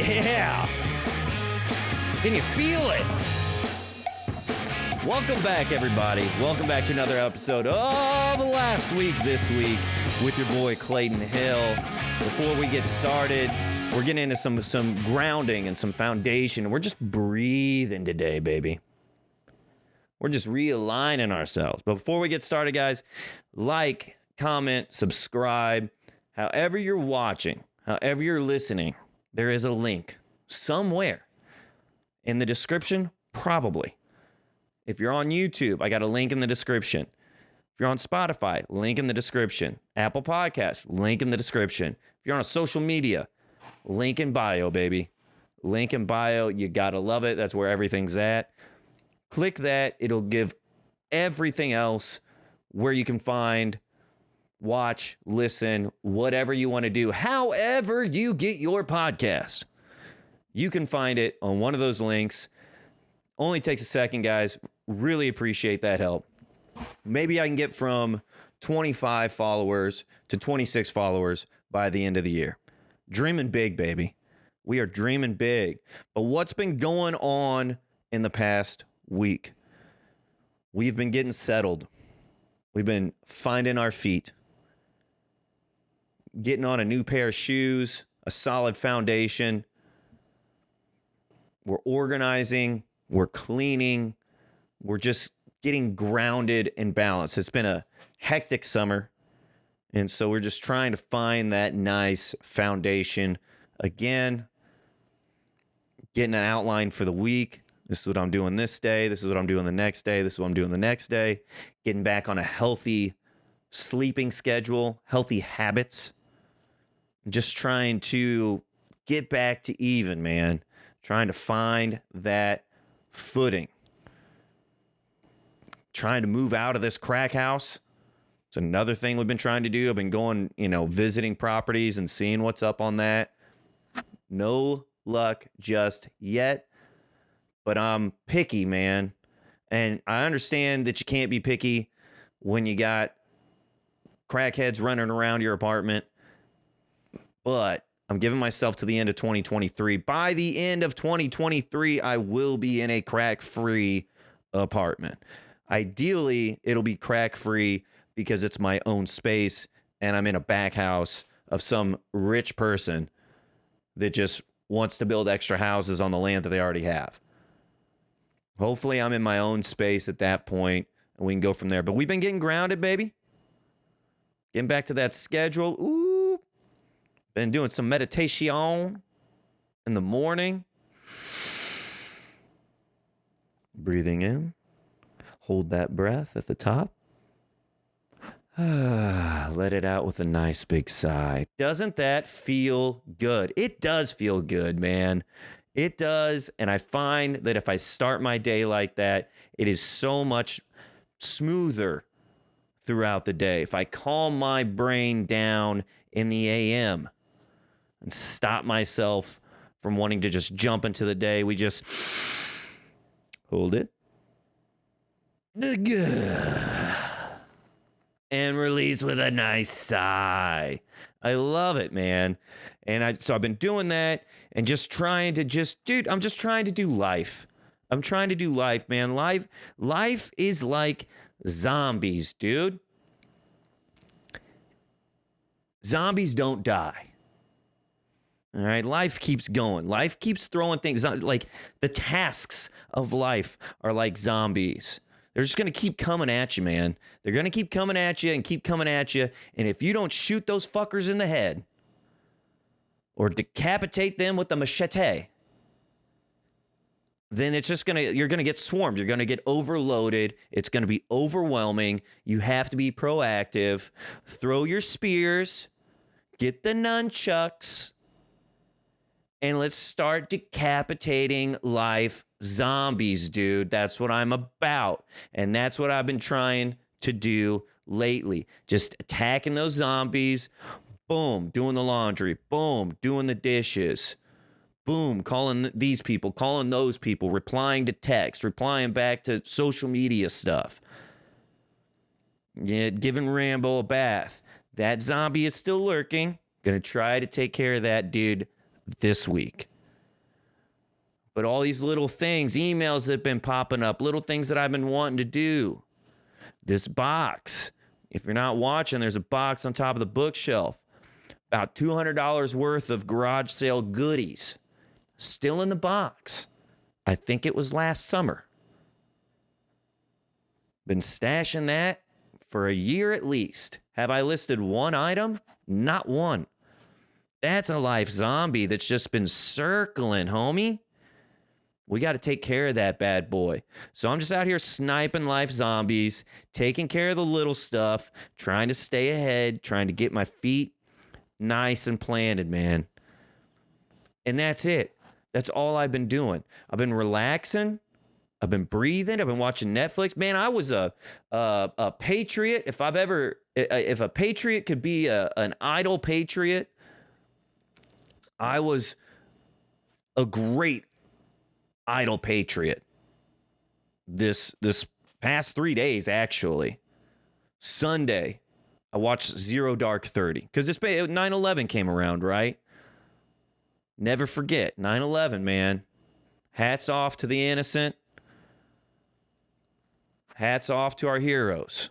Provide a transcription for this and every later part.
Yeah! Can you feel it? Welcome back, everybody. Welcome back to another episode of Last Week This Week with your boy Clayton Hill. Before we get started, we're getting into some grounding and some foundation. We're just breathing today, baby. We're just realigning ourselves. But before we get started, guys, like, comment, subscribe. However you're watching, however you're listening, there is a link somewhere in the description, probably. If you're on YouTube, I got a link in the description. If you're on Spotify, link in the description. Apple Podcasts, link in the description. If you're on a social media, link in bio, baby. Link in bio. You gotta love it. That's where everything's at. Click that. It'll give everything else where you can find, watch, listen, whatever you want to do. However you get your podcast, you can find it on one of those links. Only takes a second, guys. Really appreciate that help. Maybe I can get from 25 followers to 26 followers by the end of the year. Dreaming big, baby. We are dreaming big. But what's been going on in the past week? We've been getting settled. We've been finding our feet. Getting on a new pair of shoes, a solid foundation. We're organizing. We're cleaning. We're just getting grounded and balanced. It's been a hectic summer. And so we're just trying to find that nice foundation. Again, getting an outline for the week. This is what I'm doing this day. This is what I'm doing the next day. This is what I'm doing the next day. Getting back on a healthy sleeping schedule, healthy habits. Just trying to get back to even, man. Trying to find that footing. Trying to move out of this crack house. It's another thing we've been trying to do. I've been going, visiting properties and seeing what's up on that. No luck just yet. But I'm picky, man. And I understand that you can't be picky when you got crackheads running around your apartment. But I'm giving myself to the end of 2023. By the end of 2023, I will be in a crack-free apartment. Ideally, it'll be crack-free because it's my own space and I'm in a back house of some rich person that just wants to build extra houses on the land that they already have. Hopefully, I'm in my own space at that point and we can go from there. But we've been getting grounded, baby. Getting back to that schedule. Ooh. Been doing some meditation in the morning. Breathing in. Hold that breath at the top. Let it out with a nice big sigh. Doesn't that feel good? It does feel good, man. It does. And I find that if I start my day like that, it is so much smoother throughout the day. If I calm my brain down in the AM and stop myself from wanting to just jump into the day, we just hold it. And release with a nice sigh. I love it, man. And so I've been doing that and just trying to I'm just trying to do life. I'm trying to do life, man. Life is like zombies, dude. Zombies don't die. All right, life keeps going. Life keeps throwing things. Like the tasks of life are like zombies. They're just going to keep coming at you, man. They're going to keep coming at you and keep coming at you. And if you don't shoot those fuckers in the head or decapitate them with a machete, then it's just you're going to get swarmed. You're going to get overloaded. It's going to be overwhelming. You have to be proactive. Throw your spears. Get the nunchucks. And let's start decapitating life zombies, dude. That's what I'm about. And that's what I've been trying to do lately. Just attacking those zombies. Boom, doing the laundry. Boom, doing the dishes. Boom, calling these people, calling those people, replying to text, replying back to social media stuff. Yeah, giving Rambo a bath. That zombie is still lurking. Gonna try to take care of that dude this week. But all these little things, emails that have been popping up, little things that I've been wanting to do. This box. If you're not watching, there's a box on top of the bookshelf. About $200 worth of garage sale goodies. Still in the box. I think it was last summer. Been stashing that for a year at least. Have I listed one item? Not one. That's a life zombie that's just been circling, homie. We got to take care of that bad boy. So I'm just out here sniping life zombies, taking care of the little stuff, trying to stay ahead, trying to get my feet nice and planted, man. And that's it. That's all I've been doing. I've been relaxing. I've been breathing. I've been watching Netflix. Man, I was a patriot. If a patriot could be an idle patriot, I was a great idle patriot. This past 3 days, actually. Sunday, I watched Zero Dark 30 because 9/11 came around, right? Never forget 9/11, man. Hats off to the innocent. Hats off to our heroes.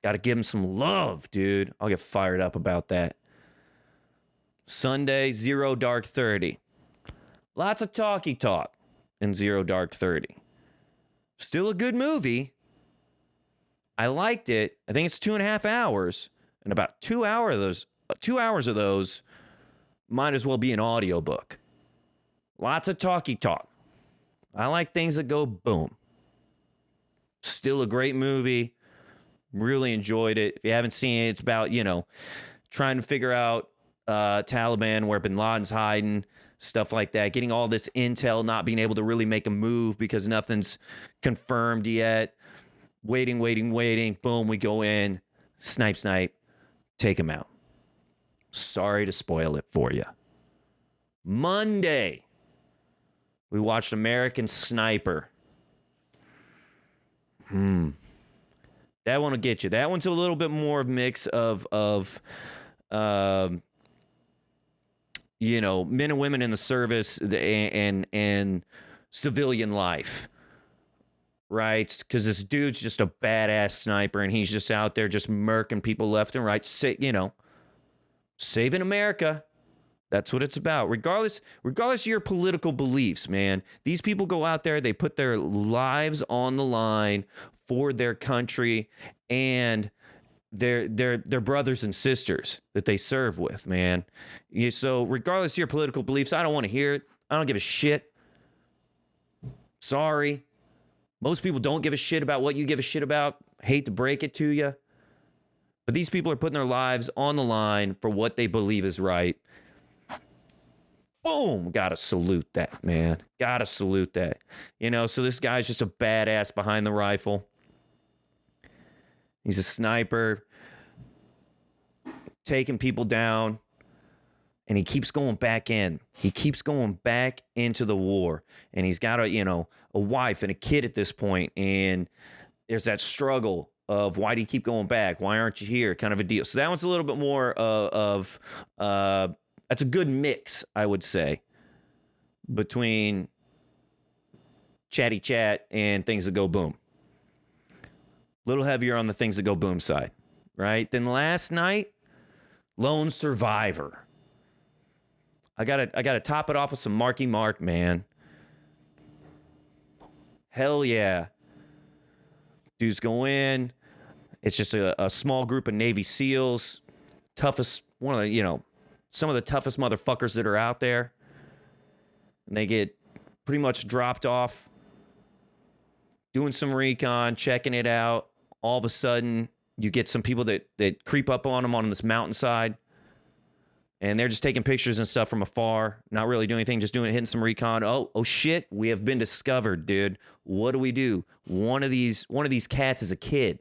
Got to give them some love, dude. I'll get fired up about that. Sunday, Zero Dark 30. Lots of talky talk in Zero Dark 30. Still a good movie. I liked it. I think it's 2.5 hours. And about 2 hours of those might as well be an audiobook. Lots of talky talk. I like things that go boom. Still a great movie. Really enjoyed it. If you haven't seen it, it's about, trying to figure out Taliban, where Bin Laden's hiding, stuff like that. Getting all this intel, not being able to really make a move because nothing's confirmed yet. Waiting. Boom, we go in. Snipe. Take him out. Sorry to spoil it for you. Monday, we watched American Sniper. That one will get you. That one's a little bit more of a mix of men and women in the service and civilian life, right? Because this dude's just a badass sniper, and he's just out there just murking people left and right, saving America. That's what it's about. Regardless of your political beliefs, man. These people go out there, they put their lives on the line for their country and their brothers and sisters that they serve with, man. So regardless of your political beliefs, I don't want to hear it. I don't give a shit. Sorry. Most people don't give a shit about what you give a shit about. Hate to break it to you. But these people are putting their lives on the line for what they believe is right. Boom. Gotta salute that, man. Gotta salute that. So this guy's just a badass behind the rifle. He's a sniper, taking people down, and he keeps going back in. He keeps going back into the war, and he's got a wife and a kid at this point, and there's that struggle of why do you keep going back? Why aren't you here? Kind of a deal. So that one's a little bit more of that's a good mix, I would say, between chatty chat and things that go boom. Little heavier on the things that go boom side, right? Then last night, Lone Survivor. I gotta top it off with some Marky Mark, man. Hell yeah. Dudes go in. It's just a small group of Navy SEALs. Some of the toughest motherfuckers that are out there. And they get pretty much dropped off, doing some recon, checking it out. All of a sudden, you get some people that creep up on them on this mountainside, and they're just taking pictures and stuff from afar, not really doing anything, just hitting some recon. Oh shit, we have been discovered, dude. What do we do? One of these cats is a kid.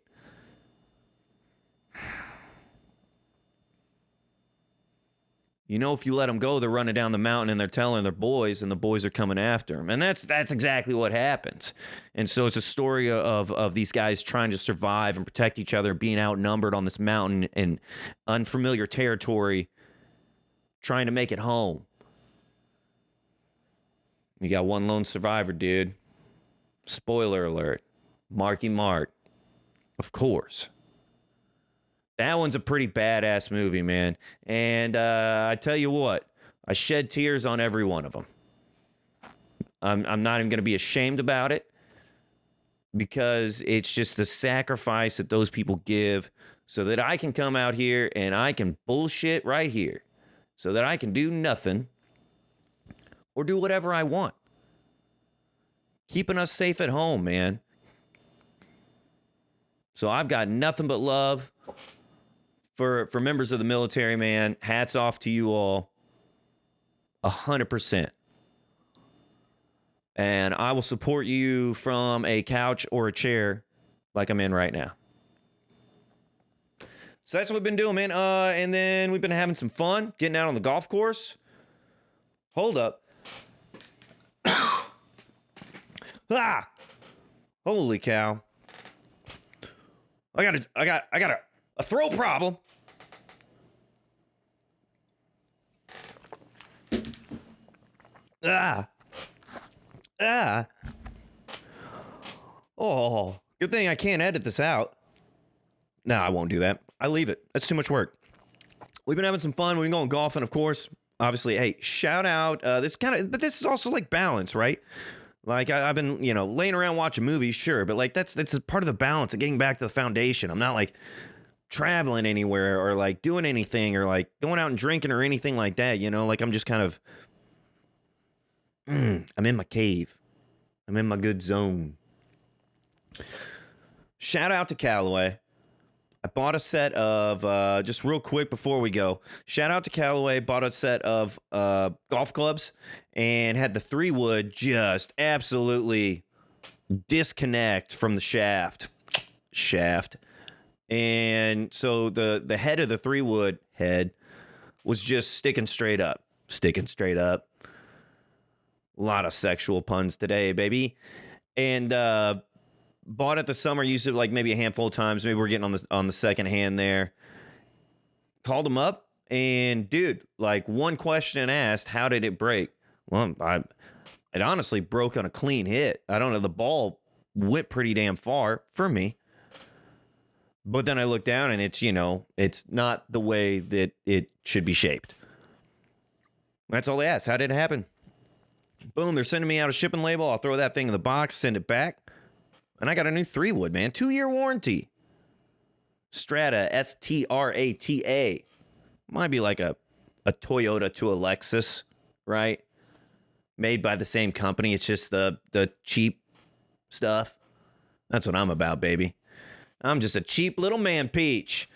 If you let them go, they're running down the mountain and they're telling their boys, and the boys are coming after them. And that's exactly what happens. And so it's a story of these guys trying to survive and protect each other, being outnumbered on this mountain in unfamiliar territory, trying to make it home. You got One Lone Survivor, dude. Spoiler alert. Marky Mark. Of course. That one's a pretty badass movie, man. And I tell you what, I shed tears on every one of them. I'm not even going to be ashamed about it because it's just the sacrifice that those people give so that I can come out here and I can bullshit right here so that I can do nothing or do whatever I want. Keeping us safe at home, man. So I've got nothing but love for members of the military, man. Hats off to you all. 100%. And I will support you from a couch or a chair like I'm in right now. So that's what we've been doing, man. And then we've been having some fun, getting out on the golf course. Hold up. Ah! Holy cow. I got a throw problem. Ah. Oh, good thing I can't edit this out. No, I won't do that. I leave it. That's too much work. We've been having some fun. We've been going golfing, of course. Obviously, hey, shout out. But this is also like balance, right? Like I've been, laying around watching movies, sure, but like that's part of the balance of getting back to the foundation. I'm not like traveling anywhere or like doing anything or like going out and drinking or anything like that. Like I'm just kind of. I'm in my cave. I'm in my good zone. Shout out to Callaway. I bought a set of, just real quick before we go, shout out to Callaway, bought a set of golf clubs and had the 3-wood just absolutely disconnect from the shaft. And so the head of the 3-wood head was just sticking straight up. A lot of sexual puns today, baby. And bought it this summer, used it like maybe a handful of times. Maybe we're getting on the second hand there. Called him up, and dude, like one question asked, how did it break? Well, it honestly broke on a clean hit. I don't know, the ball went pretty damn far for me. But then I looked down, and it's not the way that it should be shaped. That's all they asked. How did it happen? Boom, they're sending me out a shipping label. I'll throw that thing in the box, send it back. And I got a new 3-wood, man. 2-year warranty. Strata, S-T-R-A-T-A. Might be like a Toyota to a Lexus, right? Made by the same company. It's just the cheap stuff. That's what I'm about, baby. I'm just a cheap little man peach.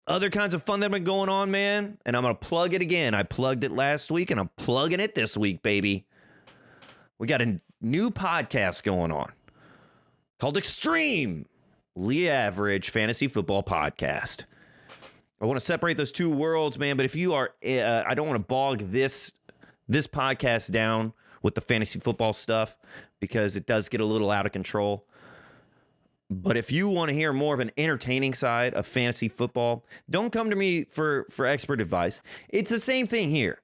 Other kinds of fun that have been going on, man. And I'm going to plug it again. I plugged it last week, and I'm plugging it this week, baby. We got a new podcast going on called Extreme Lee Average Fantasy Football Podcast. I want to separate those two worlds, man. But if you are, I don't want to bog this podcast down with the fantasy football stuff because it does get a little out of control. But if you want to hear more of an entertaining side of fantasy football, don't come to me for expert advice. It's the same thing here.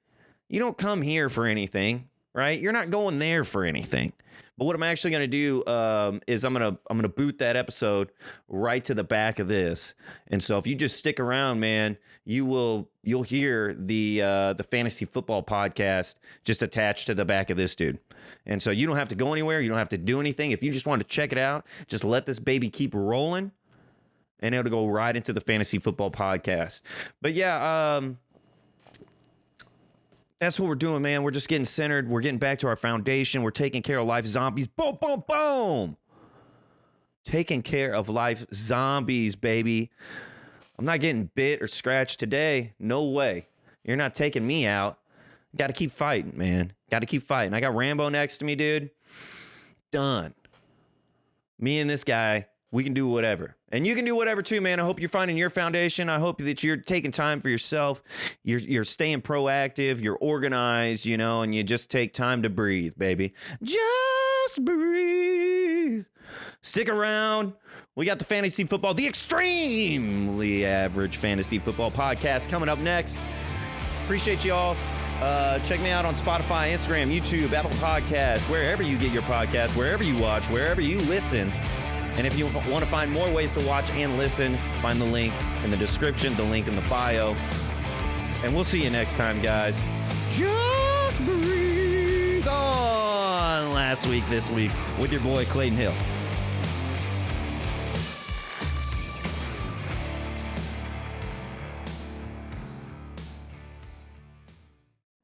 You don't come here for anything, right? You're not going there for anything. But what I'm actually going to do is I'm gonna boot that episode right to the back of this. And so if you just stick around, man, you'll hear the fantasy football podcast just attached to the back of this dude. And so you don't have to go anywhere. You don't have to do anything. If you just want to check it out, just let this baby keep rolling, and it'll go right into the fantasy football podcast. But yeah, that's what we're doing, man. We're just getting centered. We're getting back to our foundation. We're taking care of life zombies. Boom, boom, boom. Taking care of life zombies, baby. I'm not getting bit or scratched today. No way. You're not taking me out. Got to keep fighting, man. Got to keep fighting. I got Rambo next to me, dude. Done. Me and this guy, we can do whatever. And you can do whatever too, man. I hope you're finding your foundation. I hope that you're taking time for yourself. You're staying proactive. You're organized, and you just take time to breathe, baby. Just breathe. Stick around. We got the fantasy football, the Extremely Average Fantasy Football Podcast coming up next. Appreciate y'all. Check me out on Spotify, Instagram, YouTube, Apple Podcasts, wherever you get your podcasts, wherever you watch, wherever you listen. And if you want to find more ways to watch and listen, find the link in the description, the link in the bio. And we'll see you next time, guys. Just breathe on last week, this week, with your boy Clayton Hill.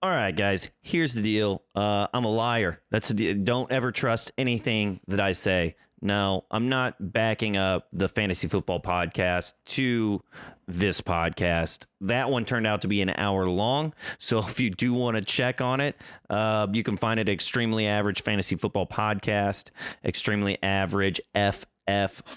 All right, guys, here's the deal. I'm a liar. That's the deal. Don't ever trust anything that I say. No, I'm not backing up the Fantasy Football Podcast to this podcast. That one turned out to be an hour long. So if you do want to check on it, you can find it at Extremely Average Fantasy Football Podcast, Extremely Average FF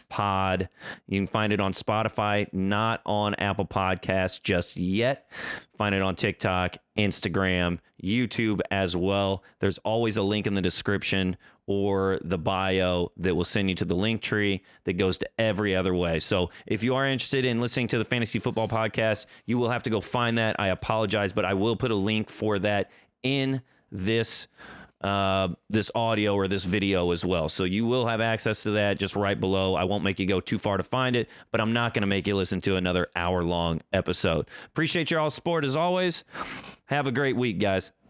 Pod. You can find it on Spotify, not on Apple Podcasts just yet. Find it on TikTok, Instagram, YouTube as well. There's always a link in the description or the bio that will send you to the link tree that goes to every other way. So if you are interested in listening to the Fantasy Football Podcast, you will have to go find that. I apologize, but I will put a link for that in this audio or this video as well. So you will have access to that just right below. I won't make you go too far to find it, but I'm not going to make you listen to another hour-long episode. Appreciate your all support as always. Have a great week, guys.